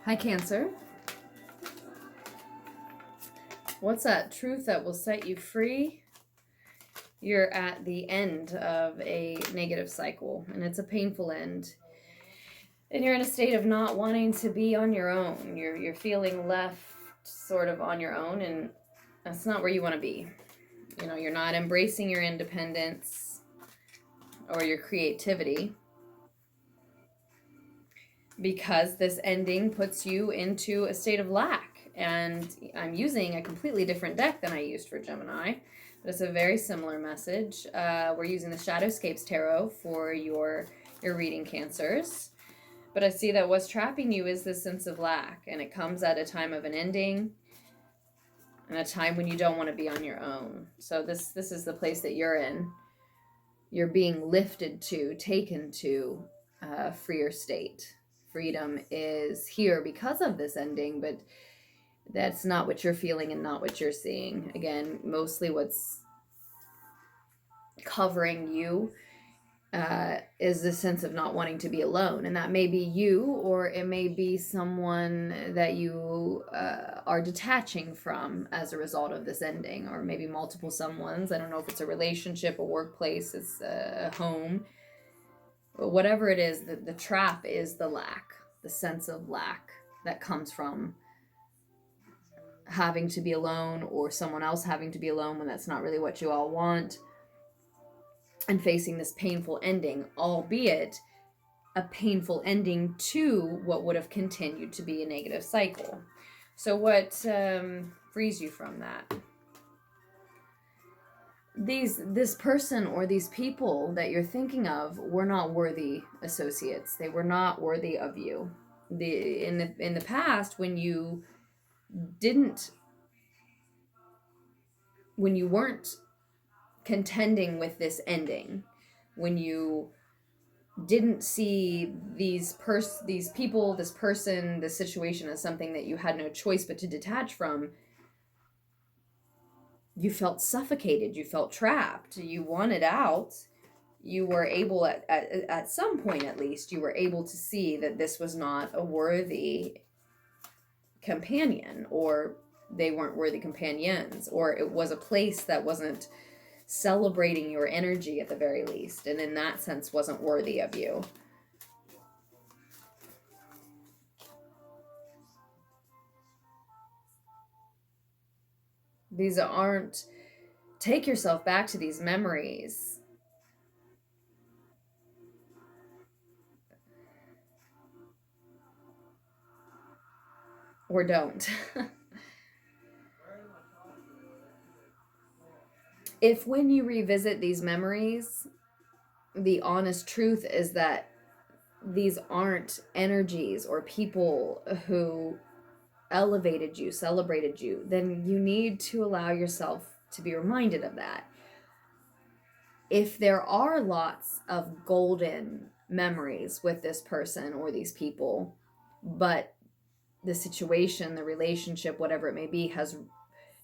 Hi, Cancer. What's that truth that will set you free? You're at the end of a negative cycle, and it's a painful end. And you're in a state of not wanting to be on your own. You're feeling left sort of on your own, and that's not where you want to be. You know, you're not embracing your independence or your creativity, because this ending puts you into a state of lack. And I'm using a completely different deck than I used for Gemini, but it's a very similar message. We're using the Shadowscapes Tarot for your reading, Cancers. But I see that what's trapping you is this sense of lack, and it comes at a time of an ending and a time when you don't want to be on your own. So this is the place that you're in. You're being lifted to, taken to a freer state. Freedom is here because of this ending, but that's not what you're feeling and not what you're seeing. Again, mostly what's covering you is the sense of not wanting to be alone. And that may be you, or it may be someone that you are detaching from as a result of this ending, or maybe multiple someones. I don't know if it's a relationship, a workplace, it's a home. But whatever it is, the trap is the lack, the sense of lack that comes from having to be alone, or someone else having to be alone when that's not really what you all want, and facing this painful ending, albeit a painful ending to what would have continued to be a negative cycle. So what frees you from that? This person or these people that you're thinking of were not worthy associates. They were not worthy of you. In the past, when you weren't contending with this ending, when you didn't see these people, this person, this situation as something that you had no choice but to detach from, you felt suffocated, you felt trapped, you wanted out. You were able, at some point at least, you were able to see that this was not a worthy companion, or they weren't worthy companions, or it was a place that wasn't celebrating your energy at the very least, and in that sense wasn't worthy of you. These aren't, take yourself back to these memories. Or don't. If when you revisit these memories, the honest truth is that these aren't energies or people who elevated you, celebrated you, then you need to allow yourself to be reminded of that. If there are lots of golden memories with this person or these people, but the situation, the relationship, whatever it may be, has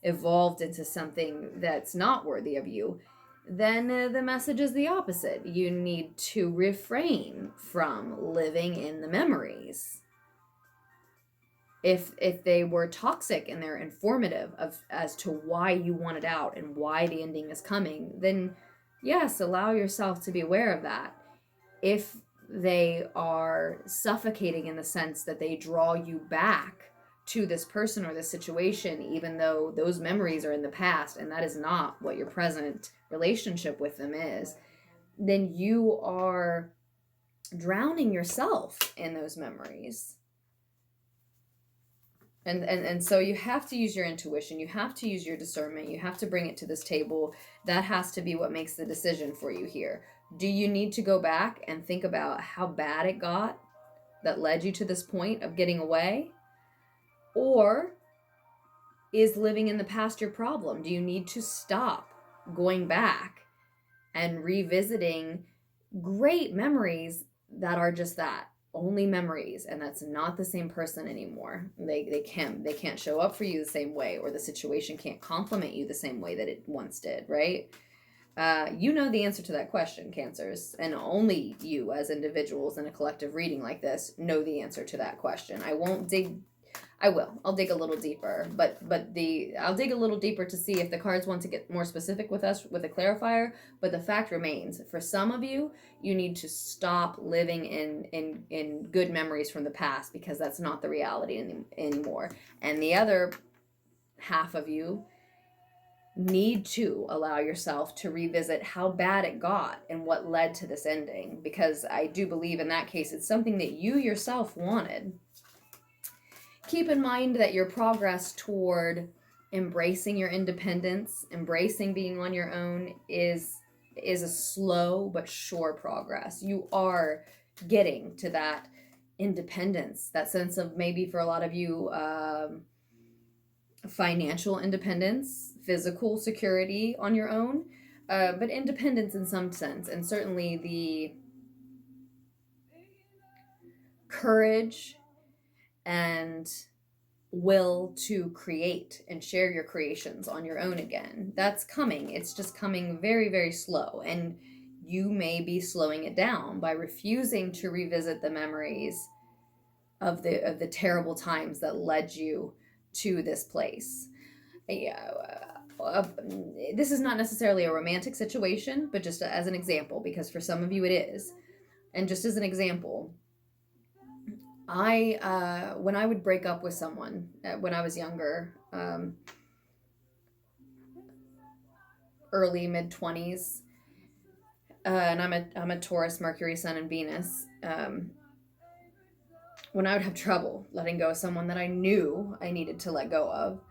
evolved into something that's not worthy of you, then the message is the opposite. You need to refrain from living in the memories. If they were toxic and they're informative as to why you want it out and why the ending is coming, then yes, allow yourself to be aware of that. If they are suffocating in the sense that they draw you back to this person or this situation, even though those memories are in the past and that is not what your present relationship with them is, then you are drowning yourself in those memories. And so you have to use your intuition, you have to use your discernment, you have to bring it to this table. That has to be what makes the decision for you here. Do you need to go back and think about how bad it got that led you to this point of getting away? Or is living in the past your problem? Do you need to stop going back and revisiting great memories that are just that, only memories, and that's not the same person anymore? They can't show up for you the same way, or the situation can't complement you the same way that it once did, right? You know the answer to that question, Cancers, and only you as individuals in a collective reading like this know the answer to that question. I'll dig a little deeper, but I'll dig a little deeper to see if the cards want to get more specific with us with a clarifier. But the fact remains, for some of you, you need to stop living in good memories from the past, because that's not the reality anymore. And the other half of you need to allow yourself to revisit how bad it got and what led to this ending, because I do believe in that case it's something that you yourself wanted. Keep in mind that your progress toward embracing your independence, embracing being on your own, is a slow but sure progress. You are getting to that independence, that sense of, maybe for a lot of you, financial independence, physical security on your own, but independence in some sense, and certainly the courage and will to create and share your creations on your own again. That's coming. It's just coming very, very slow, and you may be slowing it down by refusing to revisit the memories of the terrible times that led you to this place. This is not necessarily a romantic situation, but just as an example, because for some of you it is. And just as an example, when I would break up with someone when I was younger, early mid-20s, and I'm a Taurus, Mercury, Sun, and Venus. When I would have trouble letting go of someone that I knew I needed to let go of,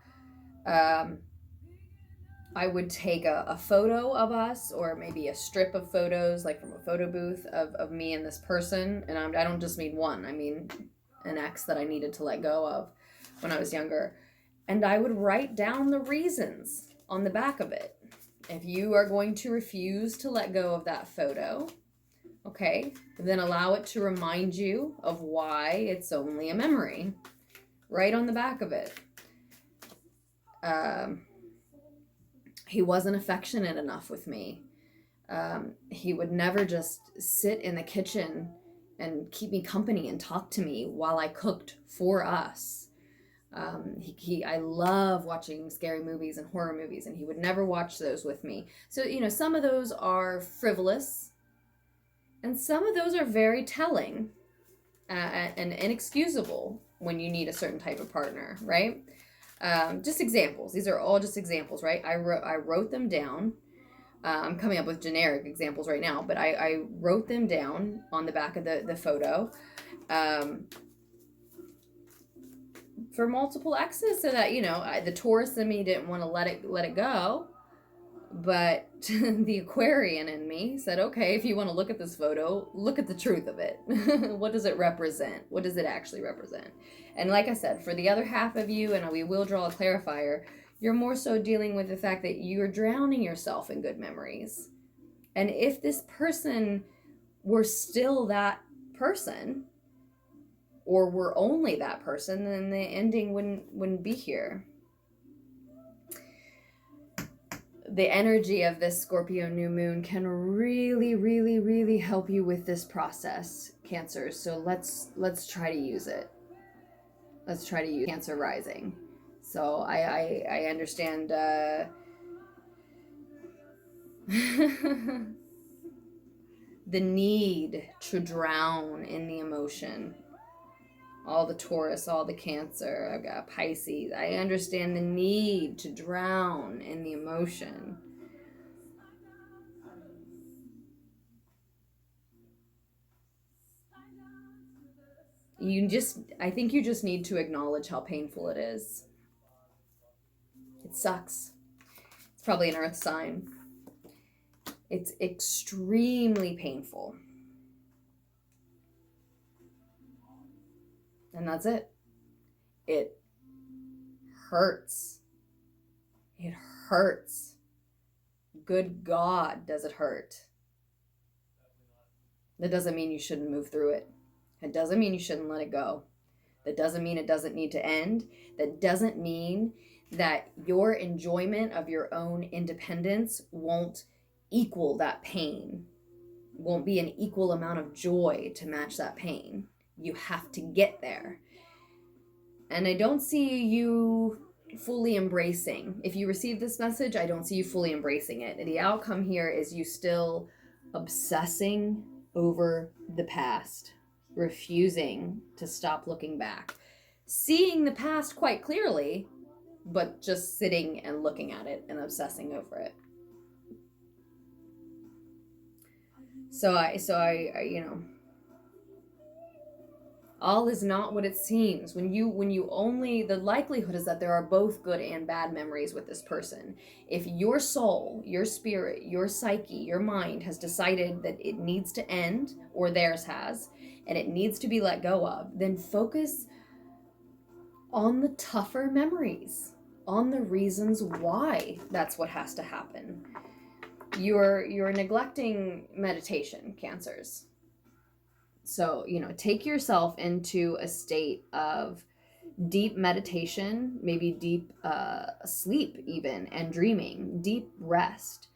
I would take a photo of us, or maybe a strip of photos, like from a photo booth, of me and this person. And I don't just mean one, I mean an ex that I needed to let go of when I was younger. And I would write down the reasons on the back of it. If you are going to refuse to let go of that photo, okay, then allow it to remind you of why it's only a memory. Right on the back of it. He wasn't affectionate enough with me. He would never just sit in the kitchen and keep me company and talk to me while I cooked for us. I love watching scary movies and horror movies, and he would never watch those with me. So, some of those are frivolous, and some of those are very telling and inexcusable when you need a certain type of partner, right? Just examples. These are all just examples, right? I wrote them down. I'm coming up with generic examples right now, but I wrote them down on the back of the photo for multiple exes, so that, the Taurus in me didn't want to let it go. But the Aquarian in me said, okay, if you want to look at this photo, look at the truth of it. What does it represent? What does it actually represent? And like I said, for the other half of you, and we will draw a clarifier, you're more so dealing with the fact that you're drowning yourself in good memories. And if this person were still that person, or were only that person, then the ending wouldn't be here. The energy of this Scorpio new moon can really, really, really help you with this process, Cancer. So let's try to use it. Let's try to use Cancer rising. So I understand the need to drown in the emotion. All the Taurus, all the Cancer, I've got Pisces. I understand the need to drown in the emotion. I think you just need to acknowledge how painful it is. It sucks. It's probably an earth sign. It's extremely painful. And that's it. It hurts. It hurts. Good God, does it hurt. That doesn't mean you shouldn't move through it. It doesn't mean you shouldn't let it go. That doesn't mean it doesn't need to end. That doesn't mean that your enjoyment of your own independence won't equal that pain. It won't be an equal amount of joy to match that pain. You have to get there. And I don't see you fully embracing. If you receive this message, I don't see you fully embracing it. The outcome here is you still obsessing over the past, refusing to stop looking back, seeing the past quite clearly, but just sitting and looking at it and obsessing over it. So I you know, all is not what it seems. When you only, the likelihood is that there are both good and bad memories with this person. If your soul, your spirit, your psyche, your mind has decided that it needs to end, or theirs has, and it needs to be let go of, then focus on the tougher memories, on the reasons why that's what has to happen. You're neglecting meditation, Cancers. So, you know, take yourself into a state of deep meditation, maybe deep sleep even, and dreaming, deep rest.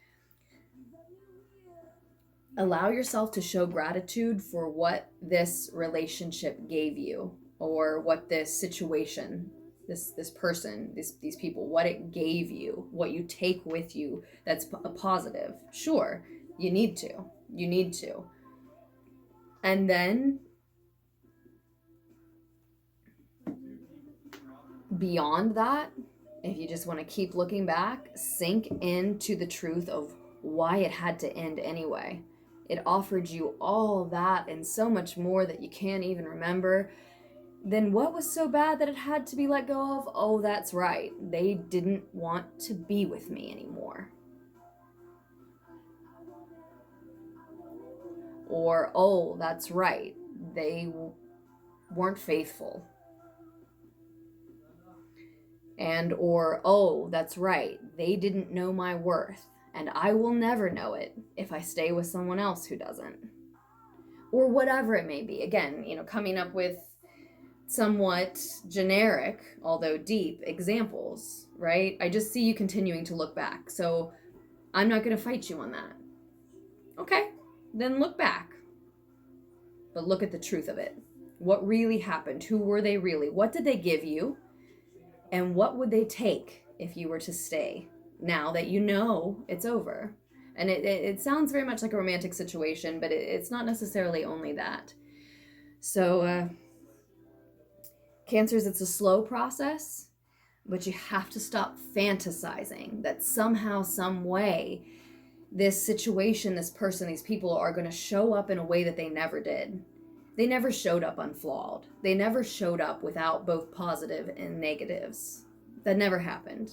Allow yourself to show gratitude for what this relationship gave you, or what this situation, this person, these people, what it gave you, what you take with you that's a positive. Sure, you need to. And then beyond that, if you just want to keep looking back, sink into the truth of why it had to end anyway. It offered you all that and so much more that you can't even remember. Then what was so bad that it had to be let go of? Oh, that's right. They didn't want to be with me anymore. Or, oh, that's right. They weren't faithful. And, or, oh, that's right. They didn't know my worth, and I will never know it if I stay with someone else who doesn't. Or whatever it may be. Again, you know, coming up with somewhat generic, although deep, examples, right? I just see you continuing to look back. So I'm not going to fight you on that. Okay, then look back. But look at the truth of it. What really happened? Who were they really? What did they give you? And what would they take if you were to stay now that you know it's over? And it sounds very much like a romantic situation, but it's not necessarily only that. So, Cancers, it's a slow process, but you have to stop fantasizing that somehow, some way, this situation, this person, these people are going to show up in a way that they never did. They never showed up unflawed. They never showed up without both positive and negatives. That never happened.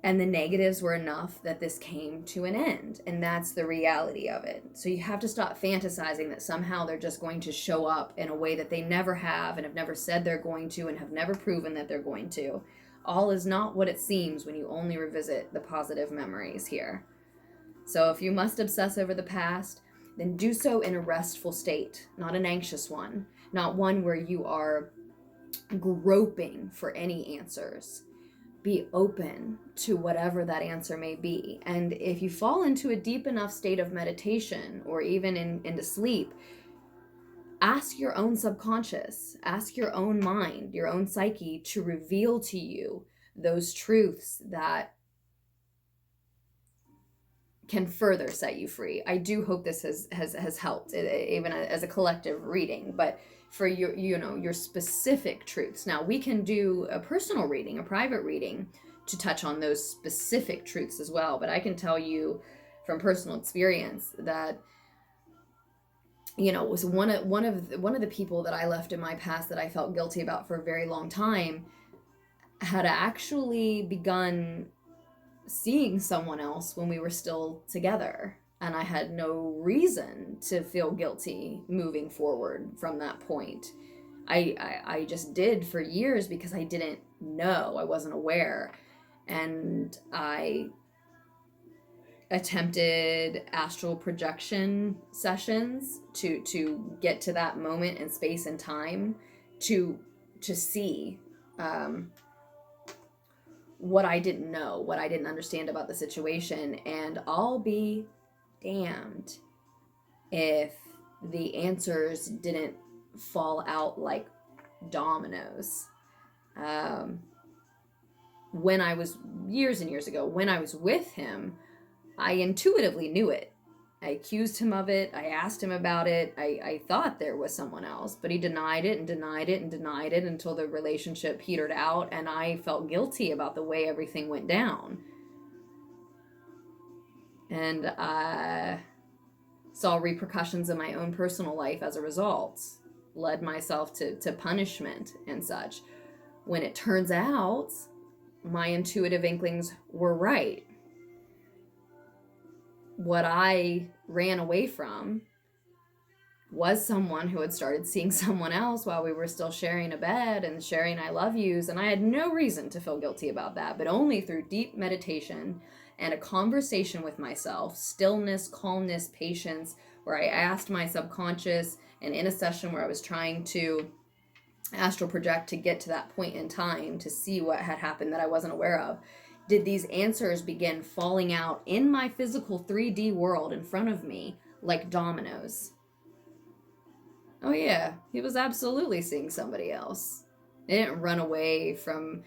And the negatives were enough that this came to an end. And that's the reality of it. So you have to stop fantasizing that somehow they're just going to show up in a way that they never have and have never said they're going to and have never proven that they're going to. All is not what it seems when you only revisit the positive memories here. So if you must obsess over the past, then do so in a restful state, not an anxious one, not one where you are groping for any answers. Be open to whatever that answer may be. And if you fall into a deep enough state of meditation or even into sleep, ask your own subconscious, ask your own mind, your own psyche to reveal to you those truths that can further set you free. I do hope this has helped, even as a collective reading, but for your specific truths. Now, we can do a personal reading, a private reading, to touch on those specific truths as well. But I can tell you from personal experience that, you know, it was one of the people that I left in my past that I felt guilty about for a very long time had actually begun seeing someone else when we were still together, and I had no reason to feel guilty moving forward from that point. I just did for years because I didn't know, I wasn't aware, and I attempted astral projection sessions to get to that moment in space and time to see what I didn't know, what I didn't understand about the situation. And I'll be damned if the answers didn't fall out like dominoes. When I was, years and years ago, when I was with him, I intuitively knew it. I accused him of it. I asked him about it. I thought there was someone else, but he denied it and denied it and denied it until the relationship petered out, and I felt guilty about the way everything went down. And I saw repercussions in my own personal life as a result, led myself to punishment and such. When it turns out my intuitive inklings were right. What I ran away from was someone who had started seeing someone else while we were still sharing a bed and sharing I love yous, and I had no reason to feel guilty about that, but only through deep meditation and a conversation with myself, stillness, calmness, patience, where I asked my subconscious, and in a session where I was trying to astral project to get to that point in time to see what had happened that I wasn't aware of, did these answers begin falling out in my physical 3D world in front of me like dominoes. Oh yeah, he was absolutely seeing somebody else. I didn't run away from,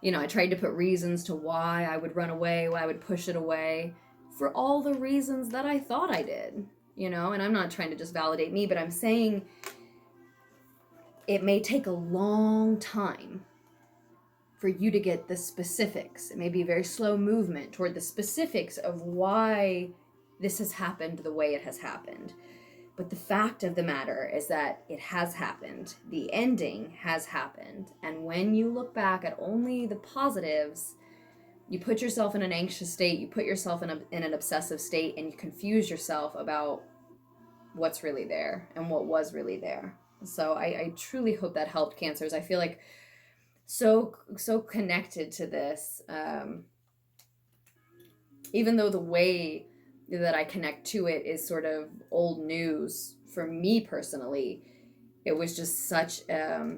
I tried to put reasons to why I would run away, why I would push it away, for all the reasons that I thought I did, and I'm not trying to just validate me, but I'm saying it may take a long time for you to get the specifics. It may be a very slow movement toward the specifics of why this has happened the way it has happened. But the fact of the matter is that it has happened. The ending has happened. And when you look back at only the positives, you put yourself in an anxious state, you put yourself in an obsessive state, and you confuse yourself about what's really there and what was really there. So I truly hope that helped, Cancers. I feel like so connected to this, even though the way that I connect to it is sort of old news for me personally. It was just such a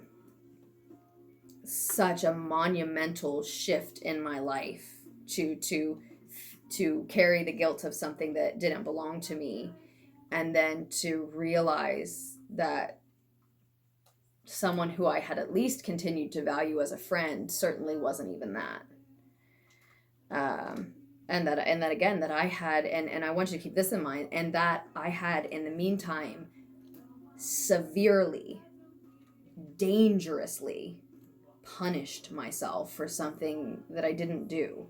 monumental shift in my life to carry the guilt of something that didn't belong to me, and then to realize that someone who I had at least continued to value as a friend certainly wasn't even that. And that again, that I had, and I want you to keep this in mind, and that I had in the meantime severely, dangerously punished myself for something that I didn't do.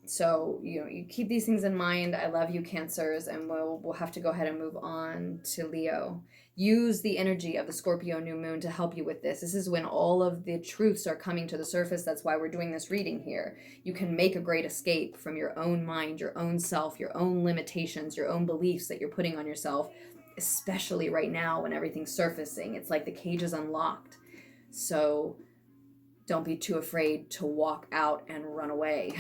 So, you keep these things in mind. I love you, Cancers, and we'll have to go ahead and move on to Leo. Use the energy of the Scorpio new moon to help you with this. This is when all of the truths are coming to the surface. That's why we're doing this reading here. You can make a great escape from your own mind, your own self, your own limitations, your own beliefs that you're putting on yourself, especially right now when everything's surfacing. It's like the cage is unlocked. So don't be too afraid to walk out and run away.